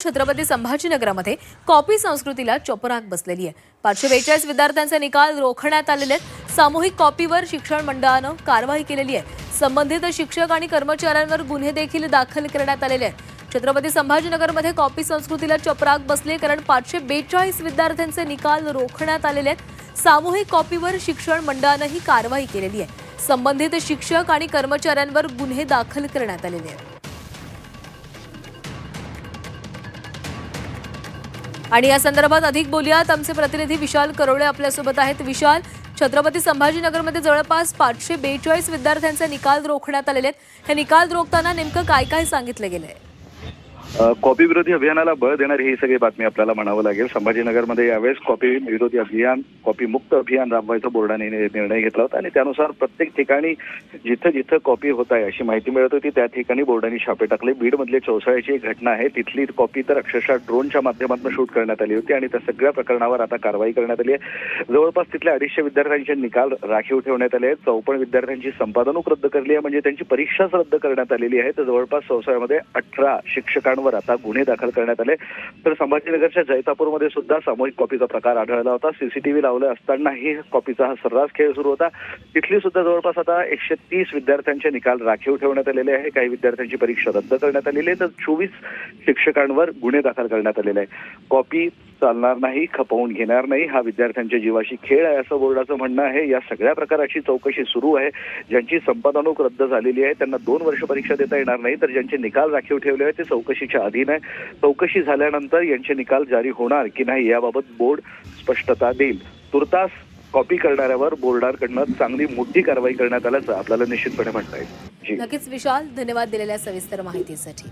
Chhatrapati संभाजीनगरमध्ये copy संस्कृतीला चोपराक बसलेली आहे। 542 विद्यार्थ्यांचे निकाल रोखण्यात आलेले आहेत। सामूहिक कॉपीवर शिक्षण मंडळानं कारवाई केलेली आहे। संबंधित शिक्षक आणि कर्मचाऱ्यांवर गुन्हे देखील दाखल करण्यात आलेले आहेत। छत्रपती संभाजीनगरमध्ये कॉपी संस्कृतीला चोपराक बसले कारण 542 विद्यार्थ्यांचे निकाल रोखण्यात आलेले आहेत। सामूहिक कॉपीवर शिक्षण मंडळानं ही कारवाई केलेली आहे। संबंधित शिक्षक आणि कर्मचाऱ्यांवर गुन्हे दाखल करण्यात आलेले आहेत। आणि या संदर्भात अधिक बोलूयात, आमचे प्रतिनिधी विशाल करोळे आपल्यासोबत आहेत। विशाल, छत्रपती संभाजीनगरमध्ये जवळपास 542 विद्यार्थ्यांचे निकाल रोखण्यात आलेले आहेत। हे निकाल रोखताना नेमकं काय काय सांगितलं गेलंय? कॉपी विरोधी अभियानाला बळ देणारी ही सगळी बातमी आपल्याला म्हणावं लागेल। संभाजीनगरमध्ये यावेळेस कॉपी विरोधी अभियान, कॉपी मुक्त अभियान राबवायचा बोर्डाने निर्णय घेतला होता आणि त्यानुसार प्रत्येक ठिकाणी जिथं जिथं कॉपी होत आहे अशी माहिती मिळत होती त्या ठिकाणी बोर्डाने छापे टाकले। बीडमधली चौसाळ्याची एक घटना आहे, तिथली कॉपी तर अक्षरशः ड्रोनच्या माध्यमातून शूट करण्यात आली होती आणि त्या सगळ्या प्रकरणावर आता कारवाई करण्यात आली आहे। जवळपास तिथल्या 250 विद्यार्थ्यांचे निकाल राखीव ठेवण्यात आले आहेत। 54 विद्यार्थ्यांची संपादनूक रद्द करली आहे, म्हणजे त्यांची परीक्षाच रद्द करण्यात आलेली आहे। तर जवळपास चौसाळ्यामध्ये 18 शिक्षकांवर आता गुन्हे दाखल करण्यात आले। तर संभाजीनगरच्या जैतापूरमध्ये सुद्धा सामूहिक कॉपीचा प्रकार आढळला होता। सीसीटीव्ही लावले असतानाही कॉपीचा हा सर्रास खेळ सुरू होता। तिथली सुद्धा जवळपास आता 130 विद्यार्थ्यांचे निकाल राखीव ठेवण्यात आलेले आहे। काही विद्यार्थ्यांची परीक्षा रद्द करण्यात आलेली आहे, तर 24 शिक्षकांवर गुन्हे दाखल करण्यात आलेले आहे। कॉपी चालणार नाही, खपवून घेणार नाही, हा विद्यार्थ्यांच्या जीवाशी खेळ आहे असं बोर्डाचं म्हणणं आहे। या सगळ्या प्रकाराची चौकशी सुरू आहे। ज्यांची संपादनूक रद्द झालेली आहे त्यांना 2 वर्ष परीक्षा देता येणार नाही, तर ज्यांचे निकाल राखीव ठेवले आहेत ते चौकशीच्या अधीन आहे। चौकशी झाल्यानंतर यांचे निकाल जारी होणार की नाही याबाबत बोर्ड स्पष्टता देईल। तुर्तास कॉपी करणाऱ्यावर बोर्डाकडनं चांगली मोठी कारवाई करण्यात आल्याचं आपल्याला निश्चितपणे म्हणता येईल। नक्कीच विशाल, धन्यवाद दिलेल्या सविस्तर माहितीसाठी।